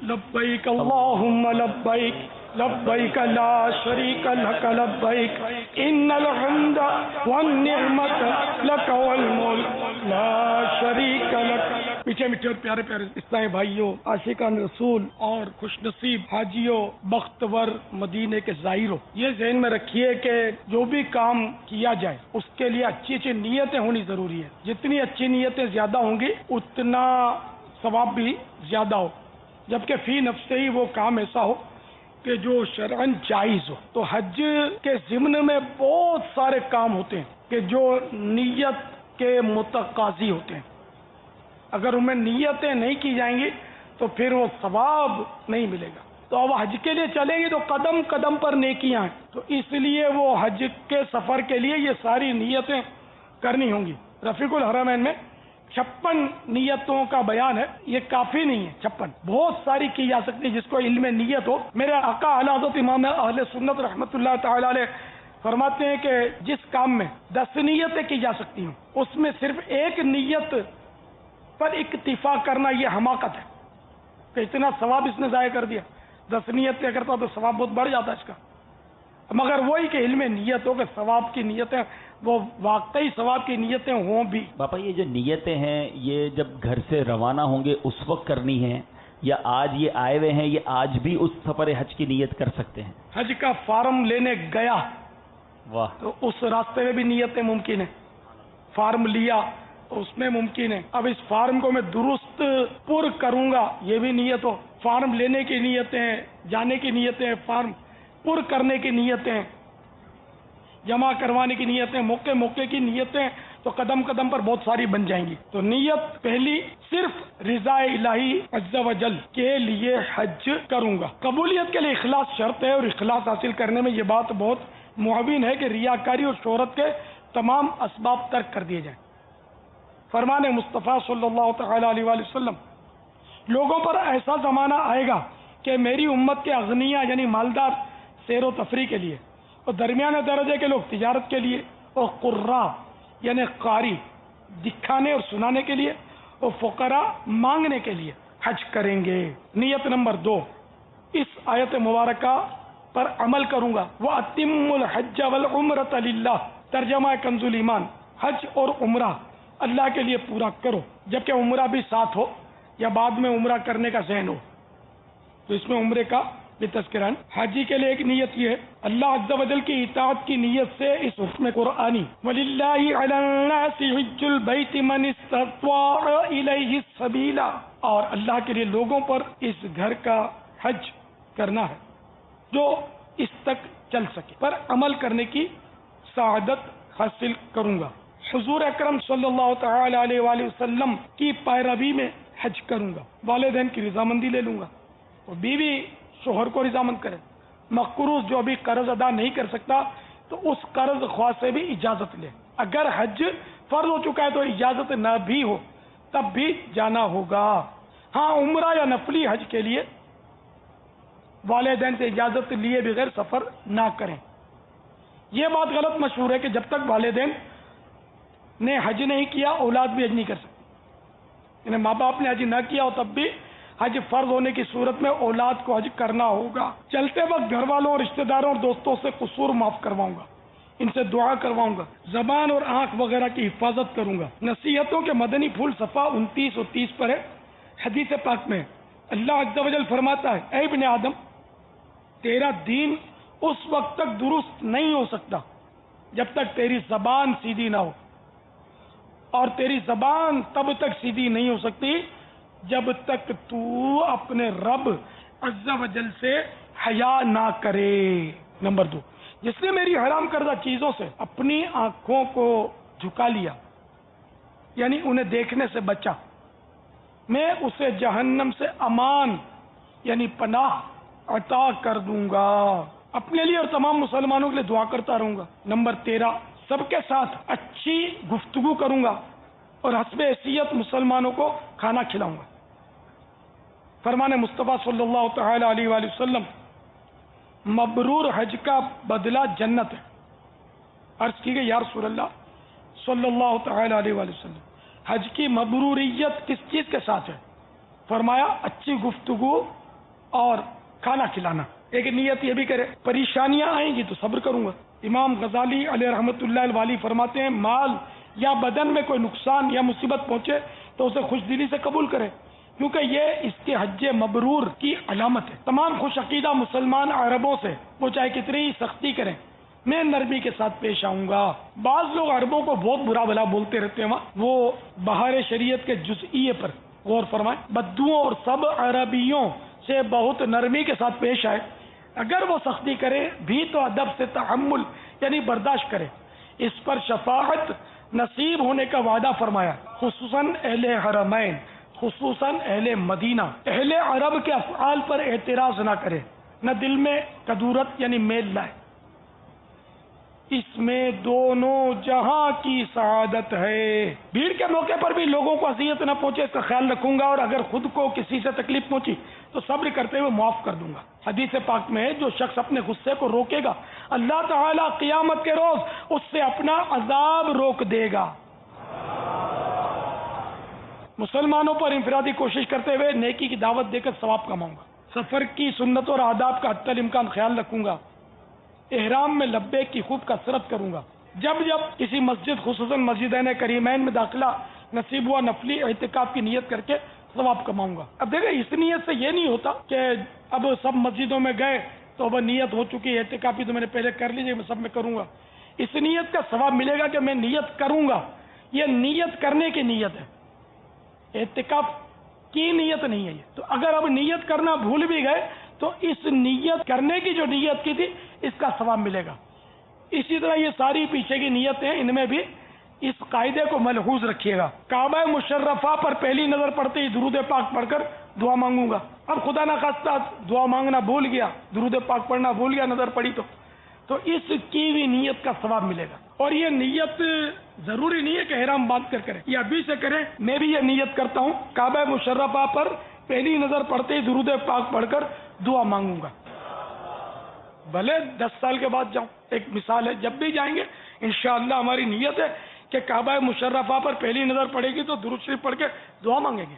لبیک اللہم لبیک لبیک لا شریک لک لبیک ان الحمد والنعمت لک والملک لا شریک لک۔ پیچھے میٹھے اور پیارے پیارے اسلامی بھائیوں، عاشقان رسول اور خوش نصیب حاجیوں، بختور مدینے کے زائروں، یہ ذہن میں رکھیے کہ جو بھی کام کیا جائے اس کے لیے اچھی اچھی نیتیں ہونی ضروری ہے۔ جتنی اچھی نیتیں زیادہ ہوں گی اتنا ثواب بھی زیادہ ہو، جبکہ فی نفس ہی وہ کام ایسا ہو کہ جو شرعاً جائز ہو۔ تو حج کے ضمن میں بہت سارے کام ہوتے ہیں کہ جو نیت کے متقاضی ہوتے ہیں، اگر ان میں نیتیں نہیں کی جائیں گی تو پھر وہ ثواب نہیں ملے گا۔ تو اب حج کے لیے چلیں گے تو قدم قدم پر نیکیاں ہیں، تو اس لیے وہ حج کے سفر کے لیے یہ ساری نیتیں کرنی ہوں گی۔ رفیق الحرمین میں 56 نیتوں کا بیان ہے، یہ کافی نہیں ہے، 56 بہت ساری کی جا سکتی ہے جس کو علم نیت ہو۔ میرے آقا اعلی حضرت امام اہل سنت رحمۃ اللہ تعالی علیہ فرماتے ہیں کہ جس کام میں 10 نیتیں کی جا سکتی ہیں اس میں صرف ایک نیت پر اکتفا کرنا یہ حماقت ہے کہ اتنا ثواب اس نے ضائع کر دیا۔ 10 نیتیں کرتا تو ثواب بہت بڑھ جاتا اس کا، مگر وہی کہ علم نیت ہو کہ ثواب کی نیتیں وہ واقعی ثواب کی نیتیں ہوں بھی۔ باپا یہ جو نیتیں ہیں یہ جب گھر سے روانہ ہوں گے اس وقت کرنی ہے، یا آج یہ آئے ہوئے ہیں یہ آج بھی اس سفر حج کی نیت کر سکتے ہیں؟ حج کا فارم لینے گیا واہ، تو اس راستے میں بھی نیتیں ممکن ہیں، فارم لیا تو اس میں ممکن ہے۔ اب اس فارم کو میں درست پر کروں گا یہ بھی نیت ہو، فارم لینے کی نیتیں، جانے کی نیتیں، فارم پر کرنے کی نیتیں، جمع کروانے کی نیتیں، موقع موقع کی نیتیں، تو قدم قدم پر بہت ساری بن جائیں گی۔ تو نیت پہلی صرف رضا الہی عز و جل کے لیے حج کروں گا۔ قبولیت کے لیے اخلاص شرط ہے، اور اخلاص حاصل کرنے میں یہ بات بہت معاون ہے کہ ریاکاری اور شہرت کے تمام اسباب ترک کر دیے جائیں۔ فرمان مصطفیٰ صلی اللہ تعالی علیہ وآلہ وسلم، لوگوں پر ایسا زمانہ آئے گا کہ میری امت کے اغنیاء یعنی مالدار سیر و تفریح کے لیے، اور درمیانے درجے کے لوگ تجارت کے لیے، اور قراء یعنی قاری دکھانے اور سنانے کے لیے، اور فقراء مانگنے کے لیے حج کریں گے۔ نیت نمبر 2، اس آیت مبارکہ پر عمل کروں گا۔ وَأَتِمُّ الْحَجَّ وَالْعُمْرَةَ لِلَّهِ، ترجمہ کنز الایمان، حج اور عمرہ اللہ کے لیے پورا کرو، جبکہ عمرہ بھی ساتھ ہو یا بعد میں عمرہ کرنے کا ذہن ہو، تو اس میں عمرے کا بھی تذکرہ ہے۔ حاجی کے لیے ایک نیت یہ ہے اللہ عز و جل کی اطاعت کی نیت سے اس حکم قرآنی وَلِلَّهِ عَلَى النَّاسِ حِجُّ الْبَيْتِ مَنِ اسْتَطَاعَ إِلَيْهِ سَبِيلًا، اور اللہ کے لیے لوگوں پر اس گھر کا حج کرنا ہے جو اس تک چل سکے، پر عمل کرنے کی سعادت حاصل کروں گا۔ حضور اکرم صلی اللہ تعالی علیہ وآلہ وسلم کی پیروی میں حج کروں گا۔ والدین کی رضامندی لے لوں گا، اور بیوی شوہر کو رضامند کرے۔ مقروض جو ابھی قرض ادا نہیں کر سکتا تو اس قرض خواہ سے بھی اجازت لے۔ اگر حج فرض ہو چکا ہے تو اجازت نہ بھی ہو تب بھی جانا ہوگا۔ ہاں عمرہ یا نفلی حج کے لیے والدین سے اجازت لیے بغیر سفر نہ کریں۔ یہ بات غلط مشہور ہے کہ جب تک والدین نے حج نہیں کیا اولاد بھی حج نہیں کر سکتی، یعنی ماں باپ نے حج نہ کیا ہو تب بھی حج فرض ہونے کی صورت میں اولاد کو حج کرنا ہوگا۔ چلتے وقت گھر والوں اور رشتہ داروں اور دوستوں سے قصور معاف کرواؤں گا، ان سے دعا کرواؤں گا، زبان اور آنکھ وغیرہ کی حفاظت کروں گا۔ نصیحتوں کے مدنی پھول صفحہ 29 اور 30 پر ہے، حدیث پاک میں اللہ عز و جل فرماتا ہے اے ابن آدم، تیرا دین اس وقت تک درست نہیں ہو سکتا جب تک تیری زبان سیدھی نہ ہو، اور تیری زبان تب تک سیدھی نہیں ہو سکتی جب تک تو اپنے رب عز و جل سے حیا نہ کرے۔ نمبر 2، جس نے میری حرام کردہ چیزوں سے اپنی آنکھوں کو جھکا لیا یعنی انہیں دیکھنے سے بچا، میں اسے جہنم سے امان یعنی پناہ عطا کر دوں گا۔ اپنے لیے اور تمام مسلمانوں کے لیے دعا کرتا رہوں گا۔ نمبر 13، سب کے ساتھ اچھی گفتگو کروں گا اور حسب حیثیت مسلمانوں کو کھانا کھلاؤں گا۔ فرمان مصطفیٰ صلی اللہ تعالی علیہ وآلہ وسلم، مبرور حج کا بدلہ جنت ہے۔ عرض کی گئی یا رسول اللہ صلی اللہ تعالی علیہ وآلہ وسلم، حج کی مبروریت کس چیز کے ساتھ ہے؟ فرمایا اچھی گفتگو اور کھانا کھلانا. ایک نیت یہ بھی کرے پریشانیاں آئیں گی تو صبر کروں گا. امام غزالی علیہ رحمۃ اللہ الوالی فرماتے ہیں مال یا بدن میں کوئی نقصان یا مصیبت پہنچے تو اسے خوش دلی سے قبول کرے، کیونکہ یہ اس کے حج مبرور کی علامت ہے. تمام خوش عقیدہ مسلمان عربوں سے وہ چاہے کتنی ہی سختی کریں میں نرمی کے ساتھ پیش آؤں گا. بعض لوگ عربوں کو بہت برا بھلا بولتے رہتے ہیں، وہ بہار شریعت کے جزئیے پر غور فرمائیں. بدوؤں اور سب عربیوں سے بہت نرمی کے ساتھ پیش آئے، اگر وہ سختی کرے بھی تو ادب سے تحمل یعنی برداشت کرے. اس پر شفاعت نصیب ہونے کا وعدہ فرمایا، خصوصاً اہل حرمین، خصوصاً اہل مدینہ. اہل عرب کے افعال پر اعتراض نہ کرے، نہ دل میں کدورت یعنی میل لائے. اس میں دونوں جہاں کی سعادت ہے. بھیڑ کے موقع پر بھی لوگوں کو اذیت نہ پہنچے اس کا خیال رکھوں گا، اور اگر خود کو کسی سے تکلیف پہنچی تو صبر کرتے ہوئے معاف کر دوں گا. حدیث پاک میں ہے جو شخص اپنے غصے کو روکے گا اللہ تعالیٰ قیامت کے روز اس سے اپنا عذاب روک دے گا. مسلمانوں پر انفرادی کوشش کرتے ہوئے نیکی کی دعوت دے کر ثواب کماؤں گا. سفر کی سنت اور آداب کا حتی الامکان خیال رکھوں گا. احرام میں لبیک کی خوب کثرت کروں گا. جب جب کسی مسجد خصوصاً مسجدین کریمین میں داخلہ نصیب ہوا نفلی اعتکاف کی نیت کر کے ثواب کماؤں گا. اب دیکھیں اس نیت سے یہ نہیں ہوتا کہ اب سب مسجدوں میں گئے تو اب نیت ہو چکی ہے اعتکافی تو میں نے پہلے کر لیجیے میں سب میں کروں گا. اس نیت کا ثواب ملے گا کہ میں نیت کروں گا. یہ نیت کرنے کی نیت ہے، اعتکاف کی نیت نہیں ہے یہ. تو اگر اب نیت کرنا بھول بھی گئے تو اس نیت کرنے کی جو نیت کی تھی اس کا ثواب ملے گا. اسی طرح یہ ساری پیچھے کی نیتیں ان میں بھی اس قاعدے کو ملحوظ رکھیے گا. کعبہ مشرفہ پر پہلی نظر پڑتے ہی درود پاک پڑھ کر دعا مانگوں گا. اب خدا نخواستہ دعا مانگنا بھول گیا، درود پاک پڑھنا بھول گیا، نظر پڑی تو اس کی بھی نیت کا ثواب ملے گا. اور یہ نیت ضروری نہیں ہے کہ احرام باندھ کر کریں، یہ ابھی سے کریں. میں بھی یہ نیت کرتا ہوں کعبہ مشرفہ پر پہلی نظر پڑتے ہی درود پاک پڑھ کر دعا مانگوں گا. بھلے 10 سال کے بعد جاؤں، ایک مثال ہے. جب بھی جائیں گے انشاءاللہ ہماری نیت ہے کہ کعبہ مشرفہ پر پہلی نظر پڑے گی تو درود شریف پڑھ کے دعا مانگیں گے.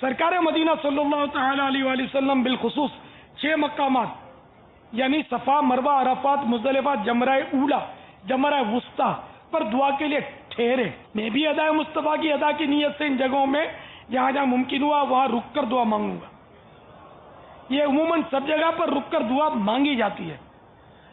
سرکار مدینہ صلی اللہ تعالی علیہ وآلہ وسلم بالخصوص 6 مقامات یعنی صفا، مروہ، عرفات، مزدلفہ، جمرہ اولا، جمرہ وسطیٰ پر دعا کے لیے ٹھہرے. میں بھی ادائے مصطفیٰ کی ادا کی نیت سے ان جگہوں میں جہاں جہاں ممکن ہوا وہاں رک کر دعا مانگوں گا. یہ عموماً سب جگہ پر رک کر دعا مانگی جاتی ہے،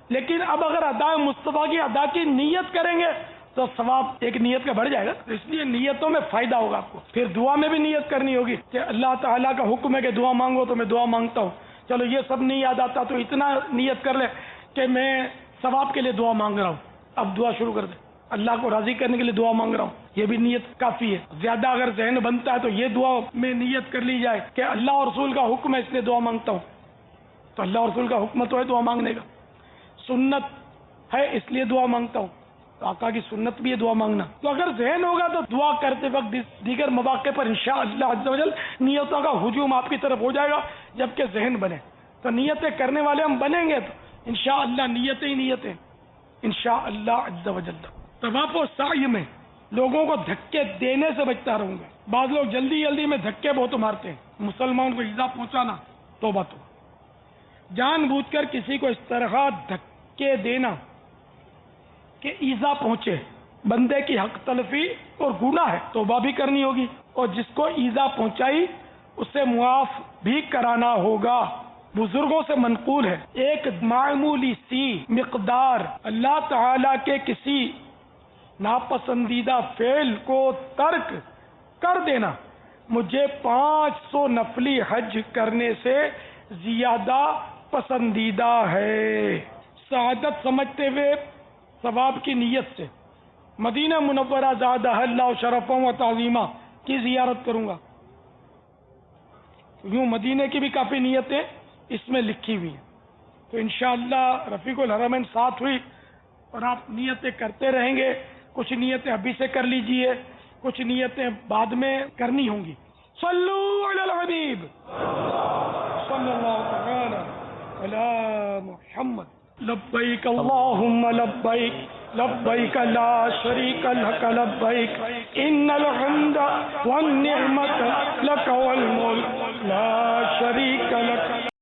لیکن اب اگر ادائے مصطفیٰ کی ادا کی نیت کریں گے تو ثواب ایک نیت کا بڑھ جائے گا. اس لیے نیتوں میں فائدہ ہوگا آپ کو. پھر دعا میں بھی نیت کرنی ہوگی کہ اللہ تعالیٰ کا حکم ہے کہ دعا مانگو تو میں دعا مانگتا ہوں. چلو یہ سب نہیں یاد آتا تو اتنا نیت کر لے کہ میں ثواب کے لیے دعا مانگ رہا ہوں. اب دعا شروع کر دے، اللہ کو راضی کرنے کے لیے دعا مانگ رہا ہوں. یہ بھی نیت کافی ہے. زیادہ اگر ذہن بنتا ہے تو یہ دعا میں نیت کر لی جائے کہ اللہ اور رسول کا حکم ہے اس لیے دعا مانگتا ہوں. تو اللہ اور رسول کا حکم تو ہے دعا مانگنے کا، سنت ہے اس لیے دعا مانگتا ہوں. تو آقا کی سنت بھی ہے دعا مانگنا. تو اگر ذہن ہوگا تو دعا کرتے وقت دیگر مواقع پر انشاءاللہ عز و جل نیتوں کا ہجوم آپ کی طرف ہو جائے گا جبکہ ذہن بنے. تو نیتیں کرنے والے ہم بنیں گے تو انشاءاللہ نیتیں ہی نیتیں انشاءاللہ عز و جل. طواف و سعی میں لوگوں کو دھکے دینے سے بچتا رہوں گا. بعض لوگ جلدی جلدی میں دھکے بہت مارتے ہیں. مسلمان کو ایذا پہنچانا توبہ تو جان بوجھ کر کسی کو اس طرح دھکے دینا کہ ایذا پہنچے بندے کی حق تلفی اور گناہ ہے، توبہ بھی کرنی ہوگی اور جس کو ایذا پہنچائی اسے معاف بھی کرانا ہوگا. بزرگوں سے منقول ہے ایک معمولی سی مقدار اللہ تعالی کے کسی ناپسندیدہ فعل کو ترک کر دینا مجھے 500 نفلی حج کرنے سے زیادہ پسندیدہ ہے. سعادت سمجھتے ہوئے ثواب کی نیت سے مدینہ منورہ زادہ اللہ شرفوں و تعظیمہ کی زیارت کروں گا. یوں مدینے کی بھی کافی نیتیں اس میں لکھی ہوئی ہیں. تو انشاءاللہ رفیق الحرمین ساتھ ہوئی اور آپ نیتیں کرتے رہیں گے. کچھ نیتیں ابھی سے کر لیجئے، کچھ نیتیں بعد میں کرنی ہوں گی. صلو علی الحبیب صلی اللہ تعالی علی محمد. لبیک اللہم لبیک لبیک لا شریک لک لبیک ان الحمد والنعمت لک والملک لا شریک